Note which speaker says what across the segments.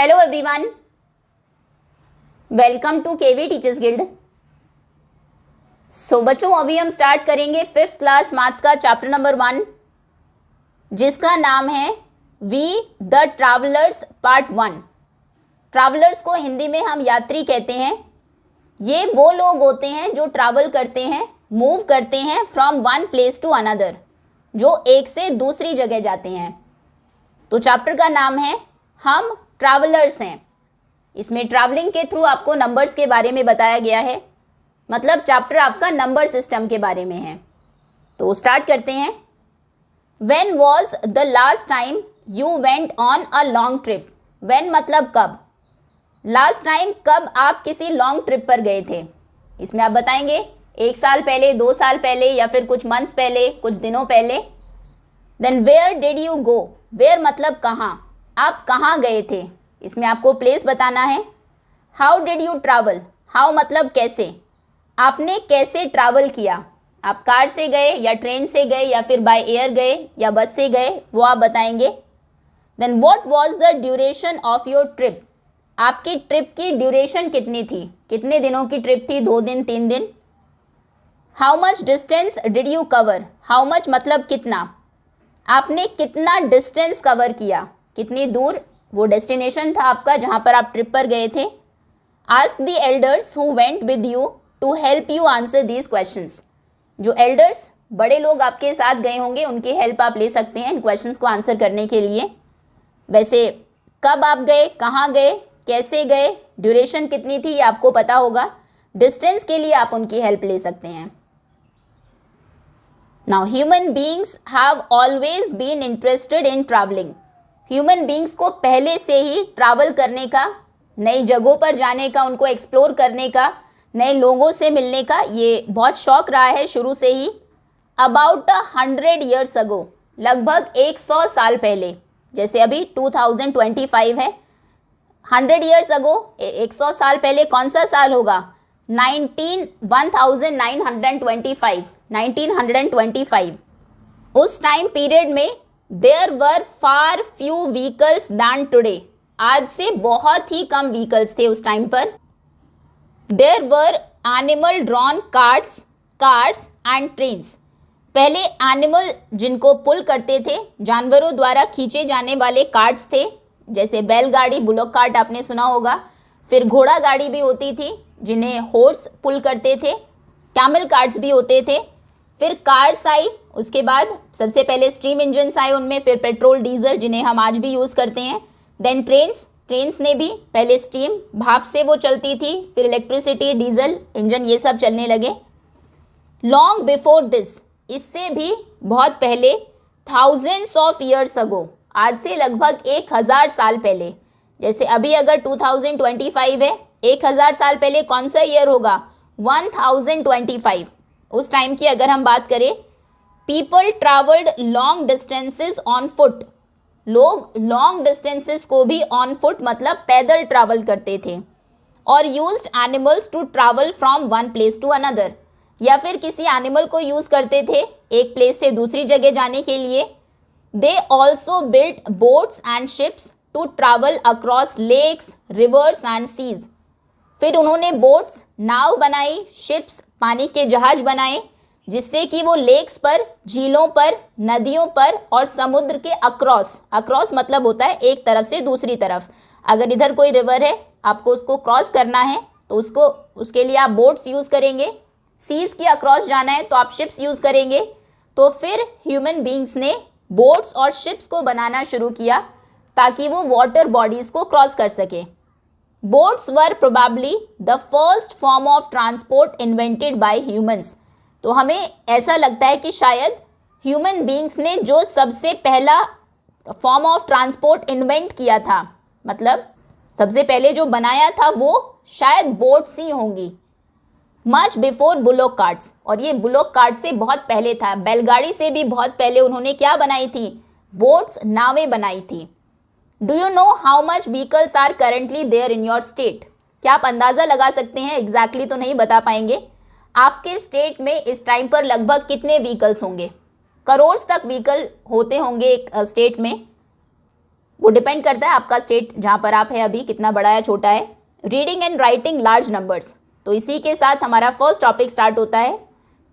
Speaker 1: Hello everyone, welcome to KV teachers guild. So बच्चों, अभी हम स्टार्ट करेंगे 5th क्लास मैथ्स का चैप्टर नंबर 1, जिसका नाम है we the travellers part 1। Travellers को हिंदी में हम यात्री कहते हैं। ये वो लोग होते हैं जो ट्रैवल करते हैं, मूव करते हैं from one place to another, जो एक से दूसरी जगह जाते हैं। तो चैप्टर का नाम है हम ट्रैवलर्स हैं। इसमें ट्रैवलिंग के थ्रू आपको नंबर्स के बारे में बताया गया है, मतलब चैप्टर आपका नंबर सिस्टम के बारे में है। तो स्टार्ट करते हैं। When was the last time you went on a long trip. When मतलब कब, लास्ट टाइम कब आप किसी लॉन्ग ट्रिप पर गए थे। इसमें आप बताएंगे 1 साल पहले, 2 साल पहले, या फिर कुछ मंथ्स पहले, कुछ दिनों पहले। Then where did you go. Where मतलब कहाँ, आप कहाँ गए थे, इसमें आपको प्लेस बताना है। How did you travel. How मतलब कैसे, आपने कैसे ट्रैवल किया। आप कार से गए या ट्रेन से गए या फिर बाय एयर गए या बस से गए, वो आप बताएंगे। Then what was the duration of your trip. आपकी ट्रिप की ड्यूरेशन कितनी थी, कितने दिनों की ट्रिप थी, 2 दिन 3 दिन। How much distance did you cover. How much मतलब कितना, आपने कितना डिस्टेंस कवर किया, कितनी दूर वो डेस्टिनेशन था आपका जहाँ पर आप ट्रिप पर गए थे। Ask the elders who went with you to help you answer these questions. जो एल्डर्स, बड़े लोग आपके साथ गए होंगे, उनकी हेल्प आप ले सकते हैं इन क्वेश्चंस को आंसर करने के लिए। वैसे कब आप गए, कहाँ गए, कैसे गए, ड्यूरेशन कितनी थी, ये आपको पता होगा। डिस्टेंस के लिए आप उनकी हेल्प ले सकते हैं। Now human beings have always been interested in travelling. Human beings को पहले से ही ट्रैवल करने का, नई जगहों पर जाने का, उनको एक्सप्लोर करने का, नए लोगों से मिलने का ये बहुत शौक रहा है शुरू से ही। अबाउट 100 ईयर्स अगो, लगभग 100 साल पहले, जैसे अभी 2025 है, 100 ईयर्स अगो 100 साल पहले कौन सा साल होगा, 1925। उस टाइम पीरियड में there were far few vehicles than today. आज से बहुत ही कम व्हीकल्स थे उस टाइम पर। There were animal drawn cars and trains. पहले एनिमल जिनको पुल करते थे, जानवरों द्वारा खींचे जाने वाले कार्ट्स थे, जैसे बैलगाड़ी, बुलॉक कार्ट आपने सुना होगा। फिर घोड़ा गाड़ी भी होती थी जिन्हें हॉर्स पुल करते थे। कैमल कार्ट्स भी होते थे। फिर कार्स आई, उसके बाद सबसे पहले स्टीम इंजन्स आए उनमें, फिर पेट्रोल, डीजल जिन्हें हम आज भी यूज़ करते हैं। देन ट्रेन्स ने भी पहले स्टीम, भाप से वो चलती थी, फिर इलेक्ट्रिसिटी, डीजल इंजन, ये सब चलने लगे। लॉन्ग बिफोर दिस, इससे भी बहुत पहले, थाउजेंड्स ऑफ ईयर्स अगो, आज से लगभग 1000 साल पहले। जैसे अभी अगर 2025 है, 1000 साल पहले कौन सा ईयर होगा, 1025। उस टाइम की अगर हम बात करें, people travelled long distances on foot. लोग लॉन्ग डिस्टेंसेस को भी ऑन फुट मतलब पैदल ट्रैवल करते थे। और used animals to travel from one place to another, या फिर किसी एनिमल को यूज़ करते थे एक प्लेस से दूसरी जगह जाने के लिए। They also built boats and ships to travel across lakes, rivers and seas. फिर उन्होंने बोट्स, नाव बनाई, शिप्स, पानी के जहाज बनाए, जिससे कि वो लेक्स पर, झीलों पर, नदियों पर और समुद्र के अक्रॉस मतलब होता है एक तरफ से दूसरी तरफ। अगर इधर कोई रिवर है, आपको उसको क्रॉस करना है तो उसके लिए आप बोट्स यूज़ करेंगे। सीज के अक्रॉस जाना है तो आप शिप्स यूज़ करेंगे। तो फिर ह्यूमन बींग्स ने बोट्स और शिप्स को बनाना शुरू किया ताकि वो वाटर बॉडीज़ को क्रॉस कर सके। Boats were probably the first form of transport invented by humans. तो हमें ऐसा लगता है कि शायद ह्यूमन बींग्स ने जो सबसे पहला फॉर्म ऑफ ट्रांसपोर्ट इन्वेंट किया था, मतलब सबसे पहले जो बनाया था, वो शायद बोट्स ही होंगी। मच बिफोर बुलॉक कार्ट्स, और ये बुलॉक कार्ट से बहुत पहले था, बैलगाड़ी से भी बहुत पहले उन्होंने क्या बनाई थी, बोट्स, नावें बनाई थी। Do you know how much vehicles are currently there in your state. क्या आप अंदाज़ा लगा सकते हैं, एग्जैक्टली तो नहीं बता पाएंगे, आपके स्टेट में इस टाइम पर लगभग कितने व्हीकल्स होंगे। करोड़ तक व्हीकल होते होंगे एक स्टेट में। वो डिपेंड करता है आपका स्टेट जहाँ पर आप है अभी कितना बड़ा या छोटा है। Reading and writing large numbers, तो इसी के साथ हमारा फर्स्ट टॉपिक स्टार्ट होता है,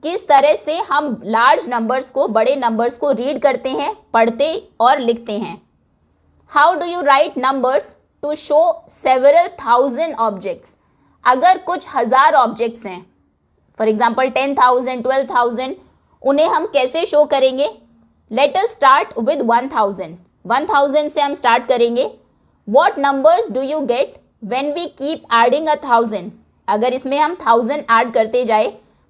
Speaker 1: किस तरह से हम लार्ज नंबर्स को, बड़े नंबर्स को रीड करते हैं, पढ़ते और लिखते हैं। How do you write numbers to show several thousand objects. अगर कुछ हज़ार ऑब्जेक्ट्स हैं, फॉर एग्जाम्पल 10,000, 12,000, उन्हें हम कैसे शो करेंगे। Let us start with 1000। 1000 से हम स्टार्ट करेंगे। What numbers do you get when we keep adding 1000। अगर इसमें हम 1000 ऐड करते जाए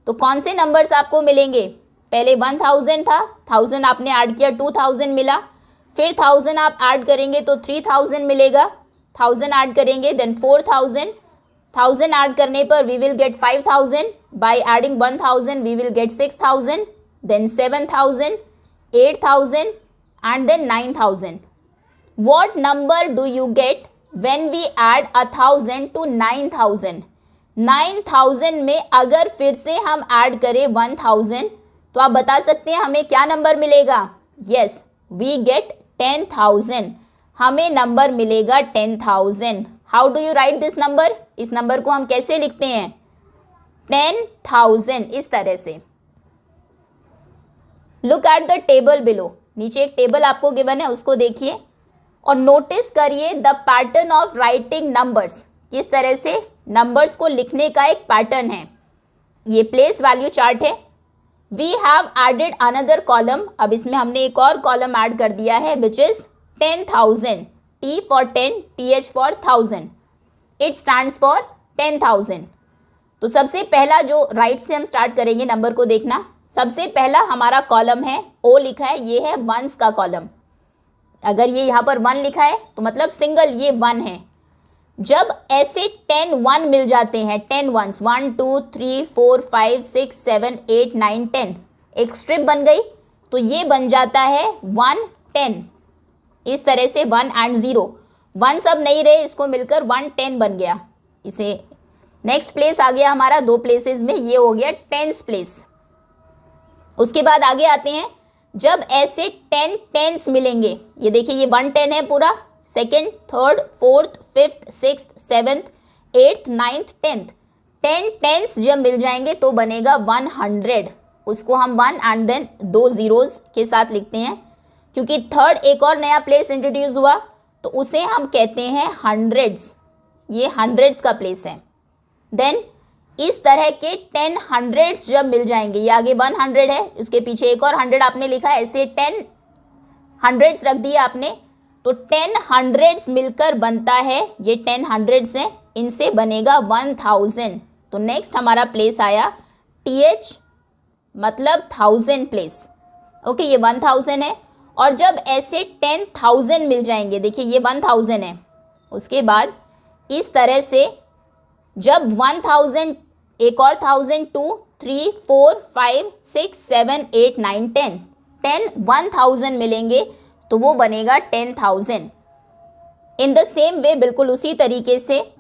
Speaker 1: तो कौन से नंबर्स आपको मिलेंगे। पहले 1000 था, 1000 आपने ऐड किया, 2000 मिला, फिर 1000 आप ऐड करेंगे तो 3000 मिलेगा, 1000 ऐड करेंगे देन 4000, 1000 ऐड करने पर we will get 5000, by adding 1000 we will get 6000, then 7000, 8000 and then 9000. What number do you get when we add 1000 to 9000? 9000 में अगर फिर से हम ऐड करें 1000 तो आप बता सकते हैं हमें क्या नंबर मिलेगा। यस, वी गेट 10,000, हमें नंबर मिलेगा 10,000। How do you right this number. इस नंबर को हम कैसे लिखते हैं, 10,000, इस तरह से। Look at the table below, नीचे एक टेबल आपको गिवन है, उसको देखिए और नोटिस करिए the pattern of writing numbers. किस तरह से नंबर्स को लिखने का एक पैटर्न है। ये प्लेस वैल्यू चार्ट है। We have added another column, अब इसमें हमने एक और कॉलम ऐड कर दिया है which is 10,000, T for 10, TH for 1000, it stands for 10,000। तो सबसे पहला जो राइट से हम स्टार्ट करेंगे नंबर को देखना। सबसे पहला हमारा कॉलम है, O लिखा है, ये है वंस का कॉलम। अगर ये यहाँ पर 1 लिखा है तो मतलब सिंगल, ये 1 है। जब ऐसे 10 1 मिल जाते हैं, 10 1s, 1 2 3 4 5 6 7 8 9 10, एक स्ट्रिप बन गई तो ये बन जाता है 1 10। इस तरह से 1 एंड 0, 1 सब नहीं रहे, इसको मिलकर 1 10 बन गया। इसे नेक्स्ट प्लेस आ गया हमारा 2 प्लेसेस में, ये हो गया 10th प्लेस। उसके बाद आगे आते हैं, जब ऐसे 10 10s मिलेंगे, ये देखिए ये 1 10 है पूरा, second, third, fourth, fifth, sixth, seventh, 8th, 9th, 10th, 10 10s जब मिल जाएंगे तो बनेगा 100। उसको हम 1 एंड देन 2 zeros के साथ लिखते हैं, क्योंकि थर्ड एक और नया प्लेस इंट्रोड्यूस हुआ तो उसे हम कहते हैं हंड्रेड्स। ये हंड्रेड्स का प्लेस है। देन इस तरह के 10 hundreds जब मिल जाएंगे, ये आगे 100 है, उसके पीछे एक और 100 आपने लिखा है, ऐसे 10 hundreds रख दिए आपने, तो 10 hundreds मिलकर बनता है, ये 10 hundreds हैं, इनसे बनेगा 1000। तो नेक्स्ट हमारा प्लेस आया TH, मतलब 1000 प्लेस। ओके, ये 1000 है। और जब ऐसे 10,000 मिल जाएंगे, देखिए ये 1000 है, उसके बाद इस तरह से जब 1000, एक और 1000, 2 3 4 5 6 7 8 9 10, 10,000 मिलेंगे तो वो बनेगा 10,000। इन द सेम वे, बिल्कुल उसी तरीके से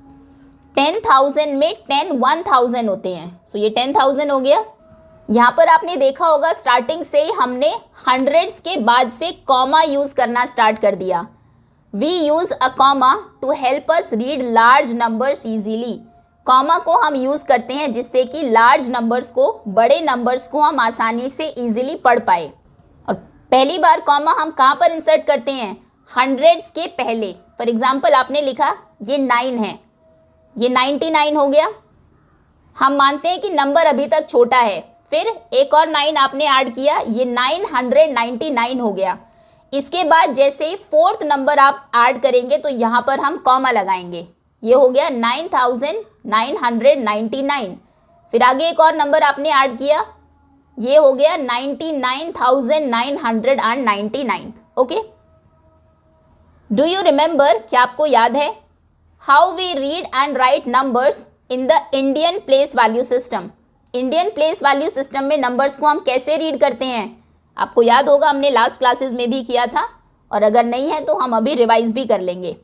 Speaker 1: 10,000 में 10 1000 होते हैं, सो ये 10,000 हो गया। यहाँ पर आपने देखा होगा स्टार्टिंग से ही हमने हंड्रेड्स के बाद से कॉमा यूज़ करना स्टार्ट कर दिया। We use a comma to help us read large numbers easily. Comma को हम यूज़ करते हैं जिससे कि लार्ज नंबर्स को, बड़े नंबर्स को हम आसानी से ईजिली पढ़ पाए। और पहली बार कॉमा हम कहाँ पर इंसर्ट करते हैं, हंड्रेड्स के पहले। फॉर एग्जाम्पल आपने लिखा ये 9 है, ये 99 हो गया। हम मानते हैं कि नंबर अभी तक छोटा है, फिर एक और 9 आपने ऐड किया, ये 999 हो गया। इसके बाद जैसे ही 4th नंबर आप ऐड करेंगे तो यहाँ पर हम कॉमा लगाएंगे, ये हो गया 9,999। फिर आगे एक और नंबर आपने ऐड किया, ये हो गया 99,999। ओके, डू यू रिमेंबर, क्या आपको याद है how we read and write numbers in the Indian place value system. Indian place value system में नंबर्स को हम कैसे रीड करते हैं, आपको याद होगा, हमने लास्ट क्लासेस में भी किया था, और अगर नहीं है तो हम अभी रिवाइज भी कर लेंगे।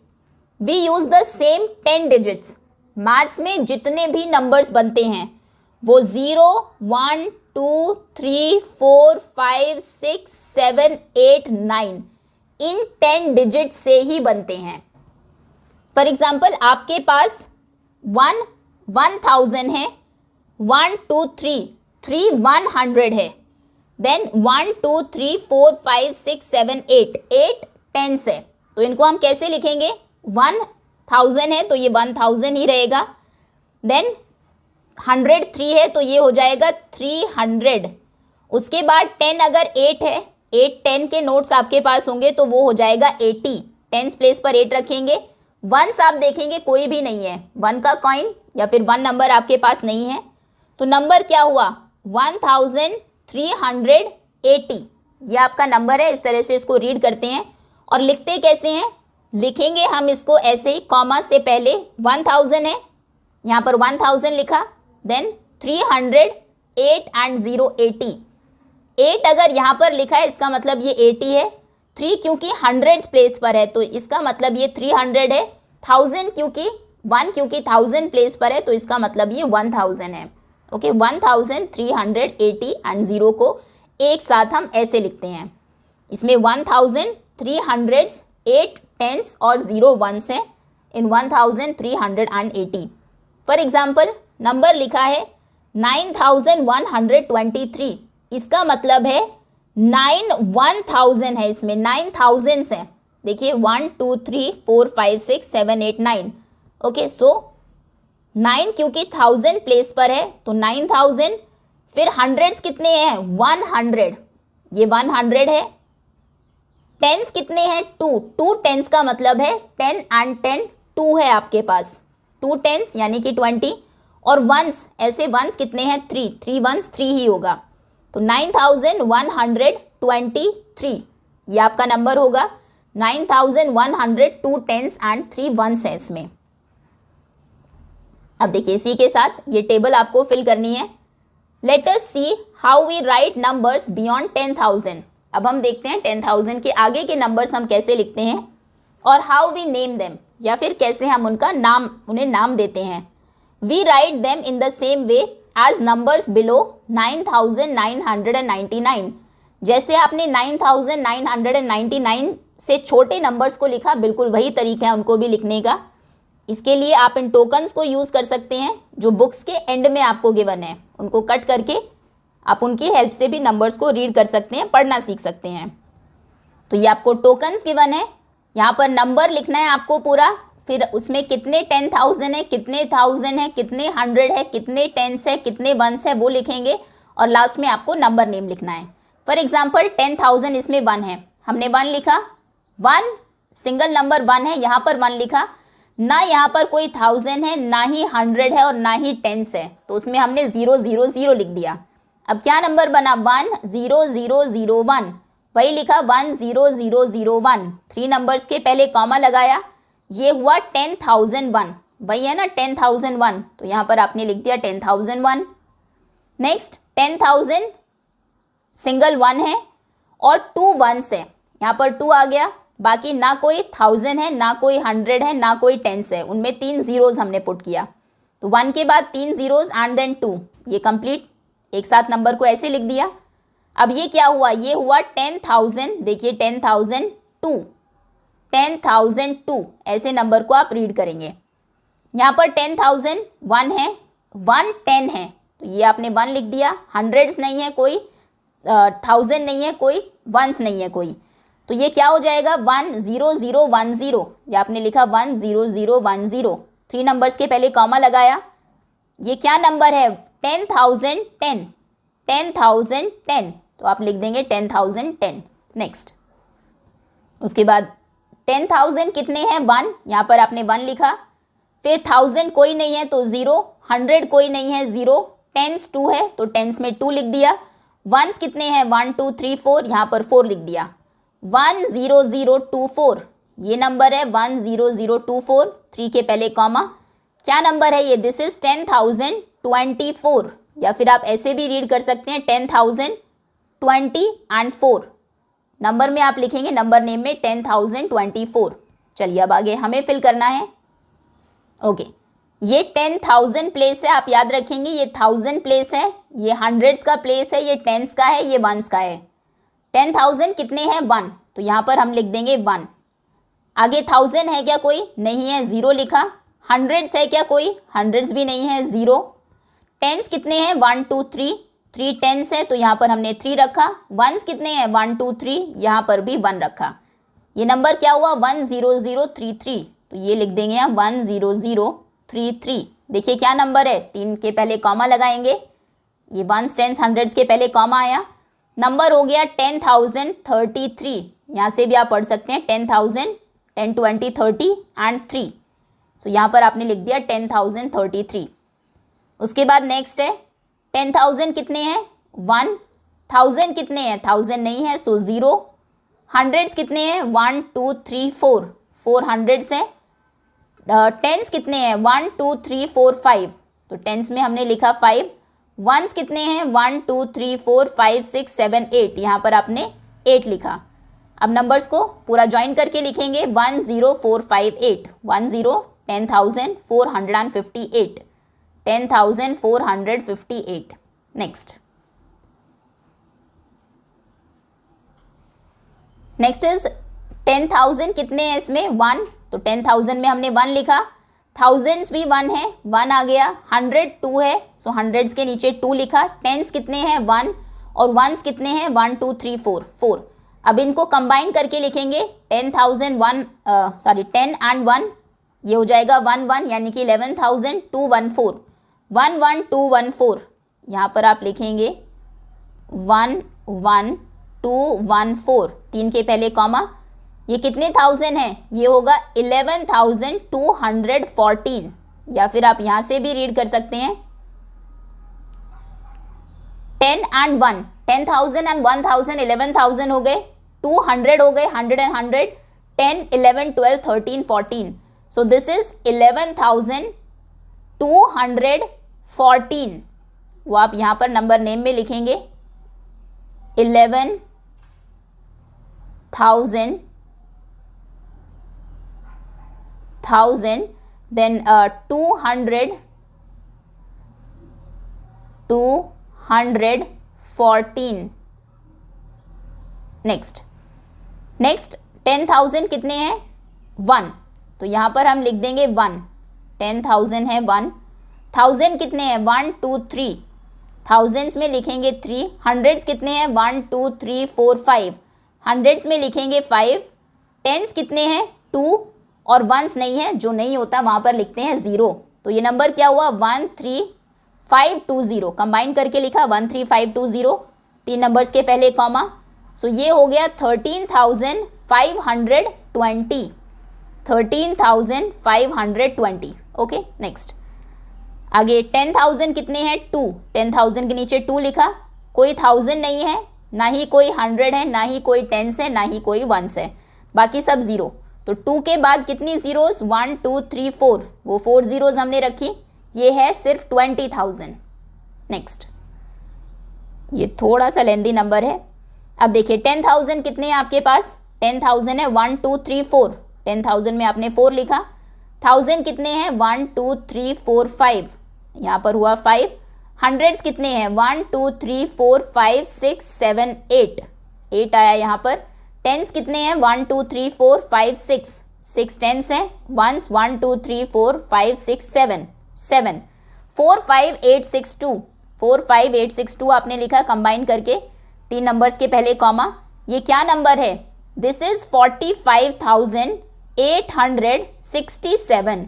Speaker 1: We use the same 10 digits. Maths में जितने भी नंबर्स बनते हैं वो 0 1 2 3 4 5 6 7 8 9, इन 10 डिजिट से ही बनते हैं। फॉर एग्जाम्पल आपके पास 1000 है, 1 2 3 100 है, देन 1 2 3 4 5 6 7 8 10 है, तो इनको हम कैसे लिखेंगे? 1000 है तो ये 1000 ही रहेगा, देन 103 है तो ये हो जाएगा 300। उसके बाद 10 अगर 8 है, 8 10 के नोट्स आपके पास होंगे तो वो हो जाएगा 80, 10 प्लेस पर 8 रखेंगे। वंस आप देखेंगे कोई भी नहीं है, 1 का कॉइन या फिर 1 नंबर आपके पास नहीं है, तो नंबर क्या हुआ? 1380, ये आपका नंबर है। इस तरह से इसको रीड करते हैं और लिखते कैसे हैं? लिखेंगे हम इसको ऐसे ही, कॉमा से पहले 1000 है, यहाँ पर 1000 लिखा, देन 300 8 एंड 0 80। 8 अगर यहाँ पर लिखा है इसका मतलब ये 80 है, 3 क्योंकि हंड्रेड्स प्लेस पर है तो इसका मतलब ये 300 है, 1000 क्योंकि 1 क्योंकि 1000 प्लेस पर है तो इसका मतलब ये 1000 है। ओके, 1380 एंड 0 को एक साथ हम ऐसे लिखते हैं। इसमें 1000 300 8 10s और 0 1s है इन 1380। फॉर एग्जाम्पल नंबर लिखा है 9123, इसका मतलब है 9 1000 है, इसमें 9000 है। देखिए 1 2 3 4 5 6 7 8 9। ओके, सो 9 क्योंकि 1000 प्लेस पर है तो 9000, फिर हंड्रेड्स कितने हैं? 100, ये 100 है। टेंस कितने हैं? 2 टेंस का मतलब है 10 एंड 10 2 है आपके पास, 2 टेंस यानी कि 20। और वंस, ऐसे वंस कितने हैं? 3 वंस 3 ही होगा, तो 9123 ये आपका नंबर होगा। 9100 2 टेंस एंड 3 वंस है इसमें। अब देखिए इसी के साथ ये टेबल आपको फिल करनी है। Let us see how we write numbers beyond 10,000। अब हम देखते हैं 10,000 के आगे के नंबर्स हम कैसे लिखते हैं और हाउ वी नेम देम, या फिर कैसे हम उन्हें नाम देते हैं। We write them in the same way as numbers below 9999। जैसे आपने 9999 से छोटे नंबर्स को लिखा, बिल्कुल वही तरीका है उनको भी लिखने का। इसके लिए आप इन टोकन्स को यूज़ कर सकते हैं जो बुक्स के एंड में आपको गिवन है, उनको कट करके आप उनकी हेल्प से भी नंबर्स को रीड कर सकते हैं, पढ़ना सीख सकते हैं। तो ये आपको टोकन्स गिवन है, यहाँ पर नंबर लिखना है आपको पूरा, फिर उसमें कितने 10,000 है, कितने 1000 है, कितने 100 है, कितने 10s है, कितने 1s है वो लिखेंगे और लास्ट में आपको नंबर नेम लिखना है। फॉर एग्जाम्पल 10,000 इसमें 1 है, हमने 1 लिखा, 1 सिंगल नंबर 1 है, यहाँ पर 1 लिखा, ना यहाँ पर कोई 1000 है, ना ही 100 है और ना ही 10s है, तो उसमें हमने 000 लिख दिया। अब क्या नंबर बना? 10001, वही लिखा 10001, 3 नंबर्स के पहले कॉमा लगाया, ये हुआ 10,001, वही है ना 10,001, तो यहाँ पर आपने लिख दिया 10,001। नेक्स्ट 10,000 सिंगल 1 है और 2 1s है, यहाँ पर 2 आ गया, बाकी ना कोई 1000 है, ना कोई 100 है, ना कोई 10s है, उनमें 3 zeros हमने पुट किया, तो 1 के बाद 3 zeros एंड देन 2, ये कंप्लीट एक साथ नंबर को ऐसे लिख दिया। अब ये क्या हुआ? ये हुआ 10,000, देखिए 10,002 ऐसे नंबर को आप रीड करेंगे। यहाँ पर 10,001 है, 110 है, तो ये आपने 1 लिख दिया, हंड्रेड्स नहीं है कोई, 1000 नहीं है कोई, 1s नहीं है कोई, तो ये क्या हो जाएगा? 10010, ये आपने लिखा 10010, 3 नंबर्स के पहले कॉमा लगाया, ये क्या नंबर है? 10,010, तो आप लिख देंगे 10,010। नेक्स्ट उसके बाद 10,000 कितने हैं? 1, यहाँ पर आपने 1 लिखा, फिर 1000 कोई नहीं है तो 0, 100 कोई नहीं है 0, 10s 2 है तो 10s में 2 लिख दिया, 1s कितने हैं? 1 2 3 4, यहाँ पर 4 लिख दिया, 10024 ये नंबर है 10024, 3 के पहले कॉमा, क्या नंबर है ये? दिस इज 10,024, या फिर आप ऐसे भी रीड कर सकते हैं 10,020 एंड 4, नंबर में आप लिखेंगे नंबर नेम में 10,024। चलिए अब आगे हमें फिल करना है। ओके, ये 10,000 प्लेस है, आप याद रखेंगे ये 1000 प्लेस है, ये हंड्रेड्स का प्लेस है, ये 10s का है, ये 1s का है। 10,000 कितने हैं? 1, तो यहाँ पर हम लिख देंगे 1। आगे 1000 है क्या कोई? नहीं है, 0 लिखा। हंड्रेड्स है क्या कोई? हंड्रेड्स भी नहीं है, 0। टेंस कितने हैं? 1 2 3, 3 टेंस है तो यहाँ पर हमने 3 रखा। वंस कितने हैं? 1 2 3, यहाँ पर भी 1 रखा। ये नंबर क्या हुआ? 10033, तो ये लिख देंगे हम 10033। देखिए क्या नंबर है, 3 के पहले कॉमा लगाएंगे, ये वंस टेंस हंड्रेड्स के पहले कॉमा आया, नंबर हो गया 10,033। यहाँ से भी आप पढ़ सकते हैं 10,000, 10 20 30 एंड 3, सो यहाँ पर आपने लिख दिया 10,033। उसके बाद नेक्स्ट है 10,000 कितने हैं? 1। 1000 कितने हैं? 1000 नहीं है, सो 0। हंड्रेड्स कितने हैं? 1 2 3 4, 4 हंड्रेड्स हैं। टेंस कितने हैं? 1 2 3 4 5, तो टेंस में हमने लिखा 5। वंस कितने हैं? 1 2 3 4 5 6 7 8, यहाँ पर आपने 8 लिखा। अब नंबर्स को पूरा ज्वाइन करके लिखेंगे 10458, 10 10,458, 10,458। नेक्स्ट इज 10,000 कितने हैं इसमें? 1, तो 10,000 में हमने 1 लिखा। थाउजेंड्स भी 1 है, 1 आ गया। 100 2 है, सो हंड्रेड्स के नीचे 2 लिखा। टेंस कितने हैं? 1, और वंस कितने हैं? 1 2 3 4, 4। अब इनको कंबाइन करके लिखेंगे 10,001 10 एंड 1, ये हो जाएगा 1 1, यानी कि 11,214, 1 1 2 1 4। यहाँ पर आप लिखेंगे 1 1 2 1 4, 3 के पहले कॉमा। ये कितने थाउजेंड है? ये होगा 11,214, या फिर आप यहाँ से भी रीड कर सकते हैं 10 एंड 1, 10,000 एंड 1,000, 11,000 हो गए, 200 हो गए, 100 एंड 100, 10 11 12 13 14, सो दिस इज 11,214। वो आप यहाँ पर नंबर नेम में लिखेंगे 11,000, then 200 214। नेक्स्ट 10,000 कितने हैं? 1, तो यहाँ पर हम लिख देंगे 1। 10,000 है 1। 1000 कितने हैं? 1 2 3, थाउजेंड्स में लिखेंगे 3। हंड्रेड्स कितने हैं? 1 2 3 4 5, हंड्रेड्स में लिखेंगे 5। टेंस कितने हैं? 2, और वंस नहीं है, जो नहीं होता वहाँ पर लिखते हैं 0। तो ये नंबर क्या हुआ? 13520, कंबाइन करके लिखा 13520, 3 नंबर्स के पहले कॉमा, सो ये हो गया 13,520, 13,520। ओके, नेक्स्ट आगे 10,000 कितने हैं? 2, 10,000 के नीचे 2 लिखा। कोई 1000 नहीं है, ना ही कोई 100 है, ना ही कोई टेंस है, ना ही कोई वंस है, बाकी सब 0। तो 2 के बाद कितनी जीरोस? 1 2 3 4, वो 4 जीरोस हमने रखी। ये है सिर्फ 20,000। नेक्स्ट, ये थोड़ा सा लेंदी नंबर है। अब देखिए 10,000 कितने हैं आपके पास? 10,000 है 1 2 3 4, 10,000 में आपने 4 लिखा। 1000 कितने हैं? 1 2 3 4 5, यहाँ पर हुआ 5। हंड्रेड्स कितने हैं? 1 2 3 4 5 6 7 8, 8 आया यहाँ पर। टेंस कितने हैं? 1 2 3 4 5 6, 6 टेंस हैं। वंस 1 2 3 4 5 6 7, 7। 4 5 8 6 2, 4 5 8 6 2 आपने लिखा कंबाइन करके, 3 नंबर्स के पहले कॉमा। ये क्या नंबर है? दिस इज 45,867,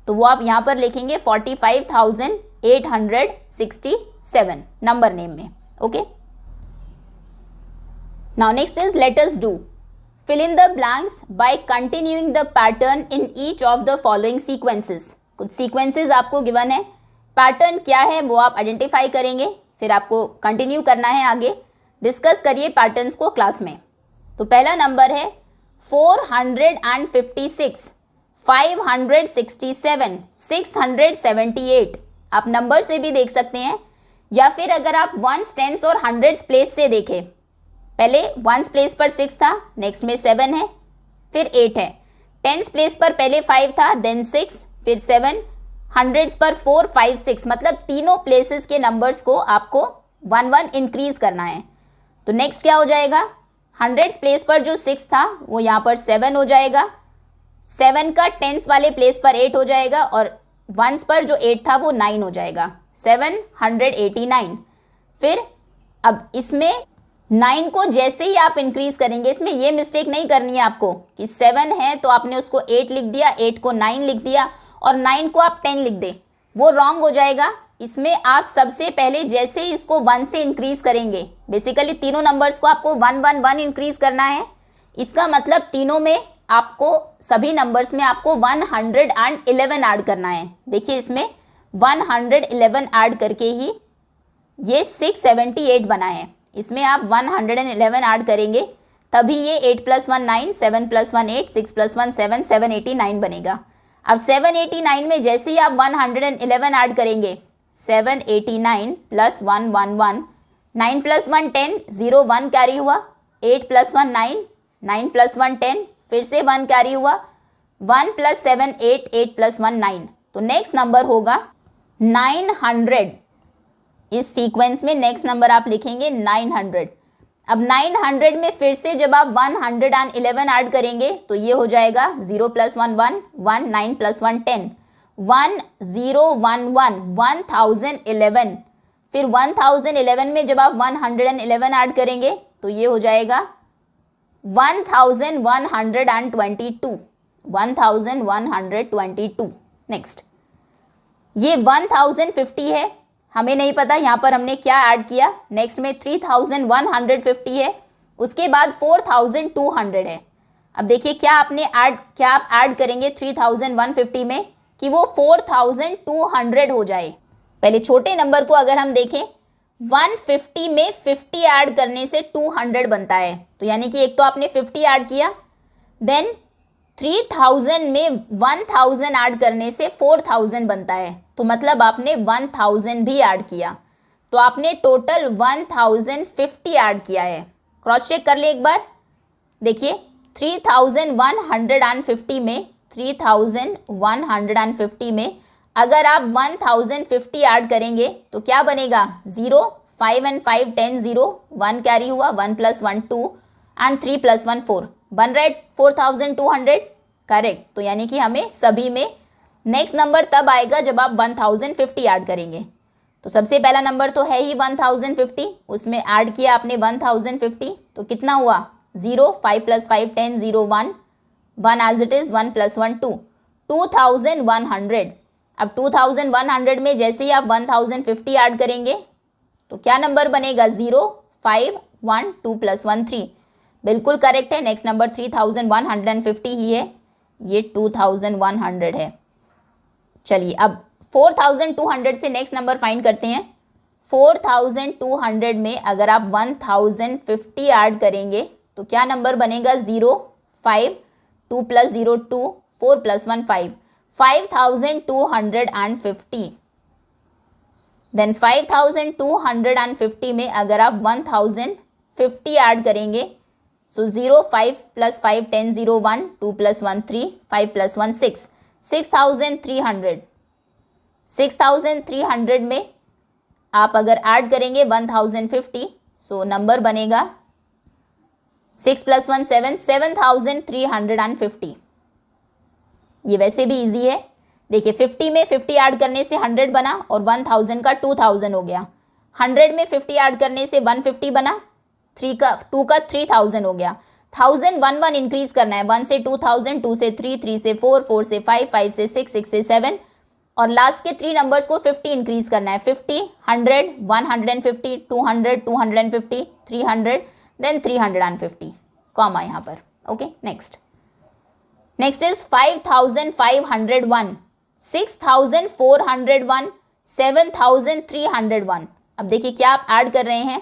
Speaker 1: तो वो आप यहाँ पर लिखेंगे 45,867 नंबर नेम में। Okay, now next is let us do fill in the blanks by continuing the pattern in each of the following sequences। कुछ sequences आपको given है, पैटर्न क्या है वो आप आइडेंटिफाई करेंगे, फिर आपको कंटिन्यू करना है आगे। डिस्कस करिए पैटर्न्स को क्लास में। तो पहला नंबर है 456, 567, 678। आप नंबर से भी देख सकते हैं, या फिर अगर आप वंस टेंस और हंड्रेड्स प्लेस से देखें, पहले वंस प्लेस पर 6 था, नेक्स्ट में 7 है, फिर 8 है। टेंस प्लेस पर पहले 5 था, देन 6, फिर 7। हंड्रेड्स पर 4 5 6, मतलब तीनों प्लेसेस के नंबर्स को आपको 1 1 इंक्रीज करना है। तो नेक्स्ट क्या हो जाएगा? हंड्रेड्स प्लेस पर जो 6 था वो यहाँ पर 7 हो जाएगा, 7 का टेंस वाले प्लेस पर 8 हो जाएगा और वंस पर जो 8 था वो 9 हो जाएगा, 789। फिर अब इसमें 9 को जैसे ही आप इंक्रीज करेंगे, इसमें ये मिस्टेक नहीं करनी है आपको कि 7 है तो आपने उसको 8 लिख दिया, 8 को 9 लिख दिया और 9 को आप 10 लिख दे, वो रॉन्ग हो जाएगा। इसमें आप सबसे पहले जैसे ही इसको 1 से इंक्रीज करेंगे, बेसिकली तीनों नंबर्स को आपको 1 1 1 इंक्रीज करना है। इसका मतलब तीनों में आपको, सभी नंबर्स में आपको 111 ऐड करना है। देखिए इसमें 111 ऐड करके ही ये 678 बना है। इसमें आप 111 ऐड करेंगे तभी ये 8 + 1 9, 7 + 1 8, 6 + 1 7, 789 बनेगा। अब 789 में जैसे ही आप 111 ऐड करेंगे, 789 + 1 1 1, 9 + 1 10, 0 1 कैरी हुआ, 8 + 1 9, 9 + 1 10, फिर से 1 कैरी हुआ, 1 + 7 8, 8 + 1 9, तो नेक्स्ट नंबर होगा 900। इस सीक्वेंस में नेक्स्ट नंबर आप लिखेंगे 900। अब 900 में फिर से जब आप 111 ऐड करेंगे तो ये हो जाएगा 0 + 1 1, 1 9 + 1 10, 1011, 1011। फिर 1011 में जब आप 111 ऐड करेंगे तो ये हो जाएगा 1122, 1122। नेक्स्ट ये 1050 है, हमें नहीं पता यहाँ पर हमने क्या ऐड किया। नेक्स्ट में 3150 है, उसके बाद 4200 है। अब देखिए क्या आप ऐड करेंगे 3150 में कि वो 4200 हो जाए। पहले छोटे नंबर को अगर हम देखें, 150 में 50 ऐड करने से 200 बनता है, तो यानी कि एक तो आपने 50 ऐड किया, देन 3000 में 1000 ऐड करने से 4000 बनता है, तो मतलब आपने 1000 भी ऐड किया, तो आपने टोटल 1050 ऐड किया है। क्रॉस चेक कर ले एक बार, देखिए 3150 में 3150 में अगर आप 1050 ऐड करेंगे तो क्या बनेगा, 0 5 and 5 10 0, 1 कैरी हुआ, 1 + 1 2 एंड 3 + 1 4, बन रहा है 4200। करेक्ट। तो यानी कि हमें सभी में नेक्स्ट नंबर तब आएगा जब आप 1050 ऐड करेंगे। तो सबसे पहला नंबर तो है ही 1050, उसमें ऐड किया आपने 1050, तो कितना हुआ, 0 5 + 5 10 0 1 1 एज इट इज़, 1 + 1 2, 2100। अब 2100 में जैसे ही आप 1050 ऐड करेंगे तो क्या नंबर बनेगा, 0 5 1 2 + 1 3, बिल्कुल करेक्ट है। नेक्स्ट नंबर 3150 ही है, ये 2100 है। चलिए अब 4200 से नेक्स्ट नंबर फाइंड करते हैं। 4200 में अगर आप 1050 ऐड करेंगे तो क्या नंबर बनेगा, 0 5 2 + 0 2 4 + 1 5, 5250। देन 5250 में अगर आप 1050 ऐड करेंगे, सो 0 5 + 5 10 0 1 2 + 1 3 5 + 1 6, 6300। 6300 में आप अगर ऐड करेंगे 1050, सो नंबर बनेगा 6 + 1 7, 7350। ये वैसे भी इजी है, देखिए 50 में 50 ऐड करने से 100 बना और 1000 का 2000 हो गया, 100 में 50 ऐड करने से 150 बना, 2 का 3000 हो गया, 1000 1 1 इंक्रीज करना है, 1 से 2000, 2 से 3, 3 से 4, 4 से 5, 5 से 6, 6 से 7 और लास्ट के 3 नंबर्स को 50 इंक्रीज करना है, 50 100 150 200 250 300 देन 350, कॉमा यहाँ पर। Okay next is 5501, 6401, 7301। अब देखिए क्या आप ऐड कर रहे हैं,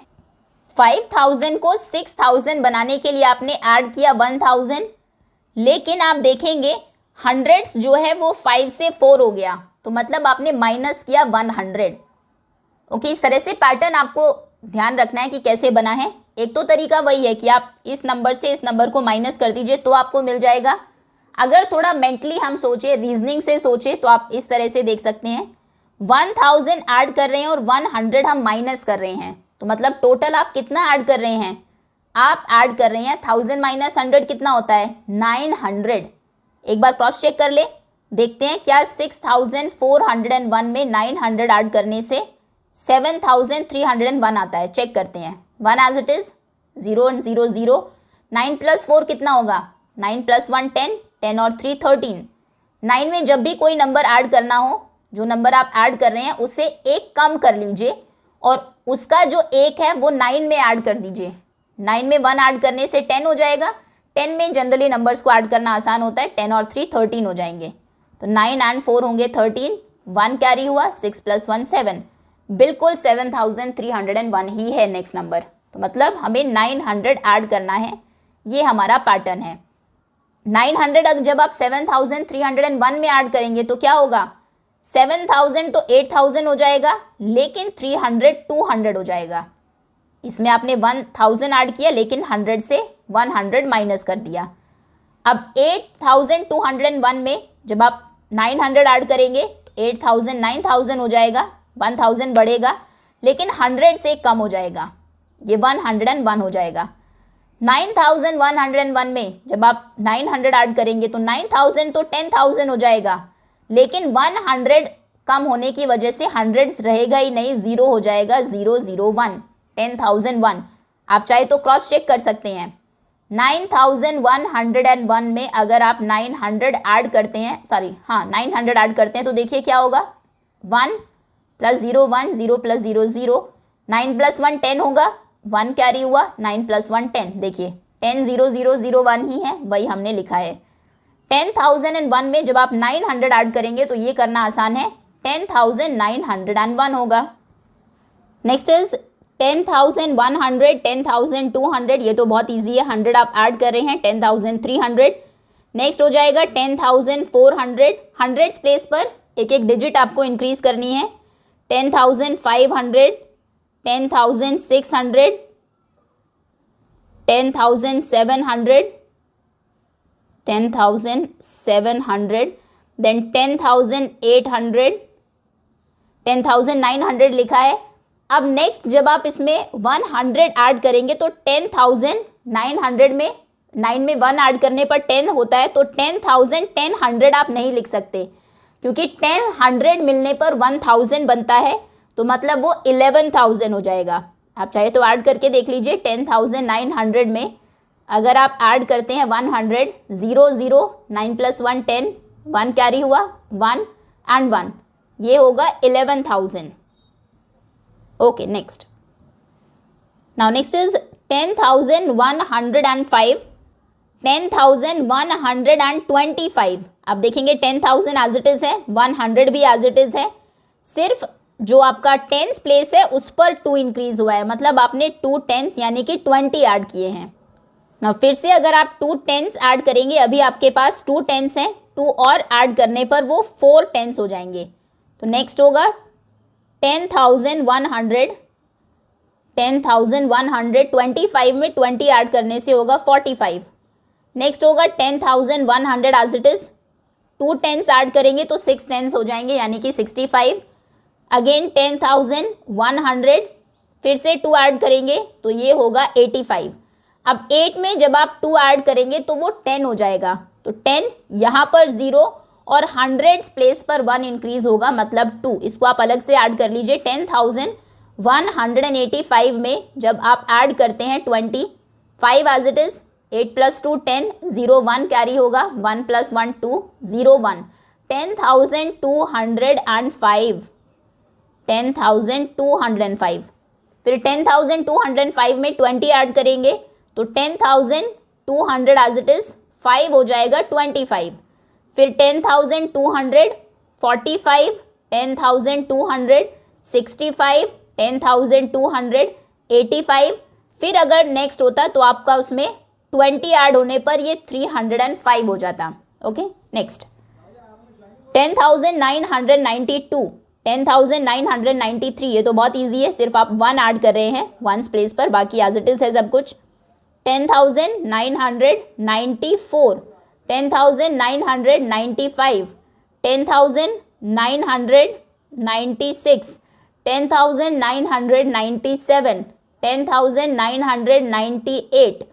Speaker 1: 5000 को 6000 बनाने के लिए आपने ऐड किया 1000, लेकिन आप देखेंगे हंड्रेड्स जो है वो 5 से 4 हो गया, तो मतलब आपने माइनस किया 100। ओके, इस तरह से पैटर्न आपको ध्यान रखना है कि कैसे बना है। एक तो तरीका वही है कि आप इस नंबर से इस नंबर को माइनस कर दीजिए तो आपको मिल जाएगा। अगर थोड़ा मेंटली हम सोचे, रीजनिंग से सोचे, तो आप इस तरह से देख सकते हैं 1000 ऐड कर रहे हैं और 100 हम माइनस कर रहे हैं, तो मतलब टोटल आप कितना ऐड कर रहे हैं, आप ऐड कर रहे हैं 1000 माइनस 100 कितना होता है 900। एक बार क्रॉस चेक कर ले, देखते हैं क्या 6401 में 900 ऐड करने से 7301 आता है। चेक करते हैं। 1 एज इट इज, 0 and 0 0, 9 + 4 कितना होगा 9 + 1 10, 10 और 3 13। 9 में जब भी कोई नंबर ऐड करना हो, जो नंबर आप ऐड कर रहे हैं उससे एक कम कर लीजिए और उसका जो एक है वो 9 में ऐड कर दीजिए। 9 में 1 ऐड करने से 10 हो जाएगा। 10 में जनरली नंबर्स को ऐड करना आसान होता है। 10 और 3 13 हो जाएंगे, तो 9 and 4 होंगे 13, 1 कैरी हुआ, 6 + 1 7, बिल्कुल 7301 ही है नेक्स्ट नंबर। तो मतलब हमें 900 ऐड करना है, ये हमारा पैटर्न है। 900 अगर जब आप 7301 में ऐड करेंगे तो क्या होगा 7000 तो 8000 हो जाएगा, लेकिन 300 200 हो जाएगा। इसमें आपने 1000 ऐड किया लेकिन 100 से 100 माइनस कर दिया। अब 8201 में जब आप 900 ऐड करेंगे तो 8000 9000 हो जाएगा, 1000 बढ़ेगा लेकिन 100 से कम हो जाएगा, ये 101 हो जाएगा। 9101 में जब आप 900 ऐड करेंगे तो 9000 तो 10000 हो जाएगा, लेकिन 100 कम होने की वजह से 100 रहेगा ही नहीं, 0 हो जाएगा, 001, 10001। आप चाहे तो क्रॉस चेक कर सकते हैं। 9101 में अगर आप 900 ऐड करते हैं, 900 ऐड करते हैं तो देखिए क्या होगा 1 + 0 1, 0 + 0 0, 9 + 1 10 होगा, 1 कैरी हुआ, 9 + 1 10। देखिए 10 0 0 0 1 ही है, वही हमने लिखा है। 10001 में जब आप 900 ऐड करेंगे तो ये करना आसान है, 10901 होगा। नेक्स्ट इज 10100, 10200, ये तो बहुत इजी है, 100 आप ऐड कर रहे हैं, 10300। नेक्स्ट हो जाएगा 10400, 100 प्लेस पर एक एक डिजिट आपको इंक्रीज करनी है। 10500, 10600, 10700, 10700, देन 10800, 10900 लिखा है। अब नेक्स्ट जब आप इसमें 100 ऐड करेंगे तो 10900 में 9 में 1 ऐड करने पर 10 होता है, तो 10000 100 आप नहीं लिख सकते क्योंकि 100 मिलने पर 1000 बनता है, तो मतलब वो 11000 हो जाएगा। आप चाहे तो ऐड करके देख लीजिए। 10900 में अगर आप ऐड करते हैं 100, 0 0, 9 + 1 10, 1 कैरी हुआ, 1 and 1, ये होगा 11000। Okay, next. Now next is 10105, 10125। अब देखेंगे 10000 एज इट इज है, 100 भी एज इट इज है, सिर्फ जो आपका टेंस प्लेस है उस पर 2 इंक्रीज हुआ है, मतलब आपने 2 टेंस यानी कि 20 ऐड किए हैं। ना फिर से अगर आप 2 टेंस ऐड करेंगे, अभी आपके पास 2 टेंस हैं, 2 और ऐड करने पर वो 4 टेंस हो जाएंगे। तो नेक्स्ट होगा 10100, 10100, 25 में 20 ऐड करने से होगा 45। नेक्स्ट होगा 10100 as it is, 2 tens add करेंगे तो 6 टेंस हो जाएंगे यानी कि 65। अगेन 10100, फिर से 2 ऐड करेंगे तो ये होगा 85। अब 8 में जब आप 2 ऐड करेंगे तो वो 10 हो जाएगा, तो 10 यहाँ पर 0 और 100 प्लेस पर 1 इंक्रीज होगा, मतलब 2। इसको आप अलग से ऐड कर लीजिए। 10185 में जब आप ऐड करते हैं 20, 5 एज इट इज, 8 + 2 10, 0 1 कैरी होगा, 1 + 1 2, 0 1, 10205, 10205। फिर 10205 में 20 ऐड करेंगे तो 10200 एज इट इज, 5 हो जाएगा 25। फिर 10200, 45, 10200, 65, 10200, 85। फिर अगर नेक्स्ट होता तो आपका उसमें 20 ऐड होने पर ये 305 हो जाता। ओके, नेक्स्ट 10992, 10993, ये तो बहुत इजी है, सिर्फ आप 1 ऐड कर रहे हैं 1 प्लेस पर, बाकी एज इट इज है सब कुछ। 10994, 10995, 10996, 10997, 10,998,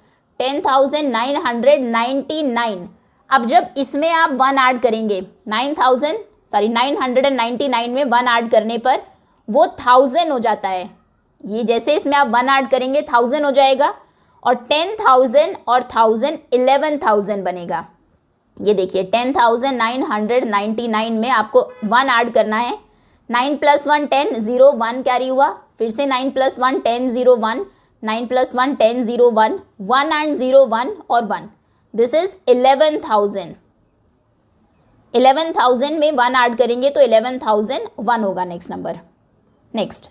Speaker 1: 10,999। अब जब इसमें आप 1 ऐड करेंगे 999 में 1 ऐड करने पर वो 1000 हो जाता है। ये जैसे इसमें आप 1 ऐड करेंगे 1000 हो जाएगा, और 10,000 और 1000 11,000 बनेगा। ये देखिए 10,999 में आपको 1 ऐड करना है। 9 + 1 10, 0 1 कैरी हुआ, फिर से 9 + 1 10, 0 1, 9 + 1 10, 0 1, 1 एंड 0 1 और 1, दिस इज 11,000। 11,000 में 1 ऐड करेंगे तो 11,001 होगा नेक्स्ट नंबर। नेक्स्ट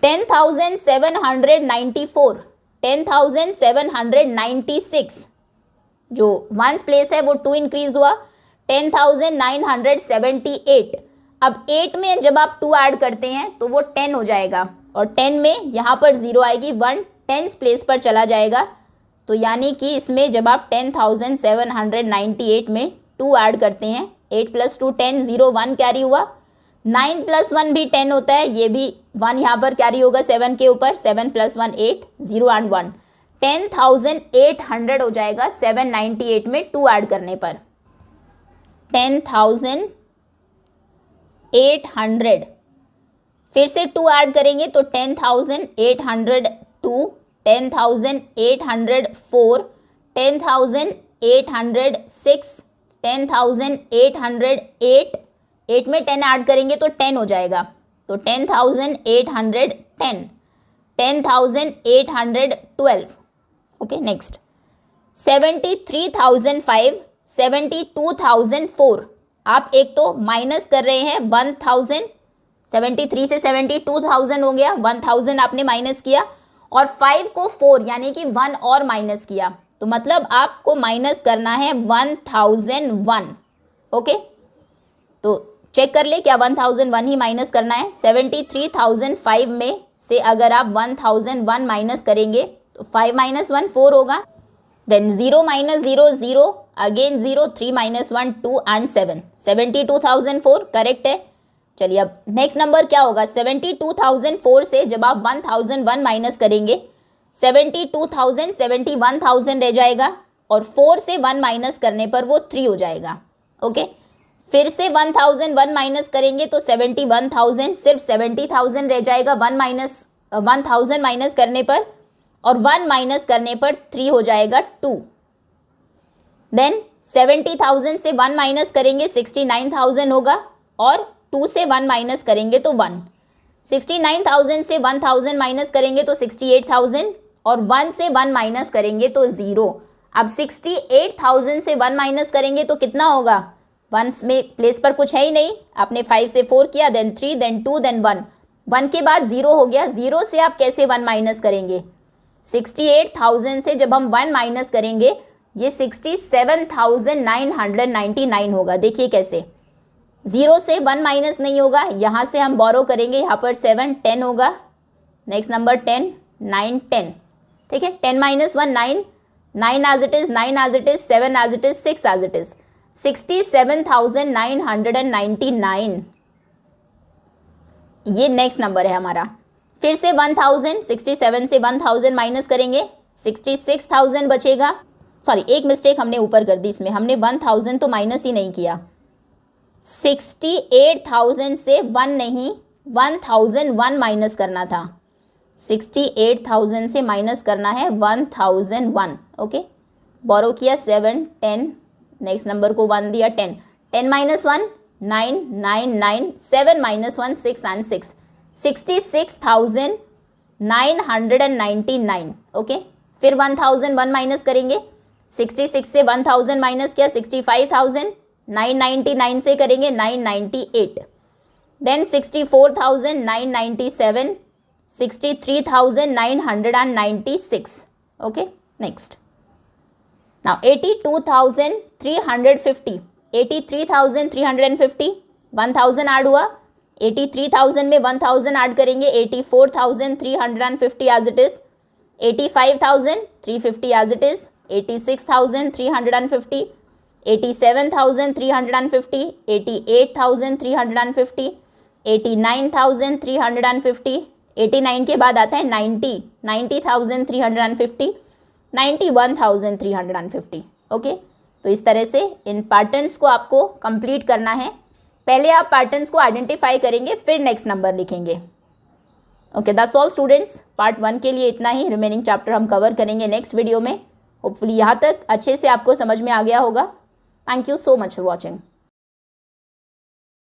Speaker 1: 10,794, 10,796, जो वंस प्लेस है वो 2 इंक्रीज हुआ, 10,978। अब 8 में जब आप 2 ऐड करते हैं तो वो 10 हो जाएगा, और 10 में यहाँ पर 0 आएगी, 1 10th प्लेस पर चला जाएगा। तो यानी कि इसमें जब आप 10,798 में 2 ऐड करते हैं, 8 + 2 10, 0 1 कैरी हुआ, 9 + 1 भी 10 होता है, ये भी 1 यहाँ पर कैरी होगा 7 के ऊपर, 7 + 1 8, 0 एंड 1, 10,800 हो जाएगा 798 में 2 ऐड करने पर। 10,800, फिर से 2 ऐड करेंगे तो 10,802, 10,804, 10,806, 10,808, 8 में 10 ऐड करेंगे तो 10 हो जाएगा, तो 10,810, 10,812। Okay next 73,005, 72,004। आप एक तो माइनस कर रहे हैं 1,000, 73 से 72,000 हो गया, 1,000 आपने माइनस किया, और 5 को 4 यानी कि 1 और माइनस किया, तो मतलब आपको माइनस करना है 1,001। ओके, तो चेक कर ले क्या 1,001 ही माइनस करना है। 73,005 में से अगर आप 1,001 माइनस करेंगे तो 5 - 1 4 होगा, देन 0 - 0 0, अगेन 0, 3 - 1 2 एंड 7, 72,004 करेक्ट है। चलिए अब नेक्स्ट नंबर क्या होगा, 72,004 से जब आप 1,001 माइनस करेंगे 72,000 71,000 रह जाएगा, और 4 से 1 माइनस करने पर वो 3 हो जाएगा। ओके, फिर से 1,001 माइनस करेंगे तो 71,000, सिर्फ 70,000 रह जाएगा 1,000 माइनस करने पर, और 1 माइनस करने पर 3 हो जाएगा 2। देन 70,000 से 1 माइनस करेंगे 69,000 होगा, और 2 से 1 माइनस करेंगे तो 1। 69,000 से 1,000 माइनस करेंगे तो 68,000, और 1 से 1 माइनस करेंगे तो 0। अब 68,000 से 1 माइनस करेंगे तो कितना होगा, 1 में प्लेस पर कुछ है ही नहीं, आपने 5 से 4 किया, देन 3, देन 2, देन 1, 1 के बाद 0 हो गया। 0 से आप कैसे 1 माइनस करेंगे, 68,000 से जब हम 1 माइनस करेंगे ये 67,999 होगा। देखिए कैसे, 0 से 1 माइनस नहीं होगा, यहाँ से हम बोरो करेंगे, यहाँ पर 7 10 होगा, नेक्स्ट नंबर 10 9 10, ठीक है, 10 - 1 9, 9 as it is, 9 as it is, 7 as it is, 6 as it is, 67,999 ये नेक्स्ट नंबर है हमारा। फिर से 1,000, 67 से 1,000 माइनस करेंगे 66,000 बचेगा। सॉरी, एक मिस्टेक हमने ऊपर कर दी, इसमें हमने 1,000 तो माइनस ही नहीं किया, 68,000 से 1 नहीं 1,001 माइनस करना था, 68,000 से माइनस करना है 1,001। ओके, बोरो किया 7 10, नेक्स्ट नंबर को 1 दिया 10, 10 - 1 9 9 9, 7 - 1 6 एंड 6, 66,999। ओके, फिर 1,001 माइनस करेंगे, 66 से 1,000 माइनस किया 65,000, 999 से करेंगे 998, then 64,997, 63,996। Okay next, now 82,350, 83,350, 1,000 add हुआ, 83,000 में 1,000 ऐड करेंगे 84,350 as it is, 85,350 as it is, 86,350, 87,350, 88,350, 89,350, 89 के बाद आता है 90,350, 91,350। ओके, तो इस तरह से इन पैटर्न्स को आपको कंप्लीट करना है। पहले आप पैटर्न्स को आइडेंटिफाई करेंगे, फिर नेक्स्ट नंबर लिखेंगे। Okay, that's all students. Part 1 के लिए इतना ही, रिमेनिंग चैप्टर हम कवर करेंगे नेक्स्ट वीडियो में। होपफुली यहाँ तक अच्छे से आपको समझ में आ गया होगा। Thank you so much for watching.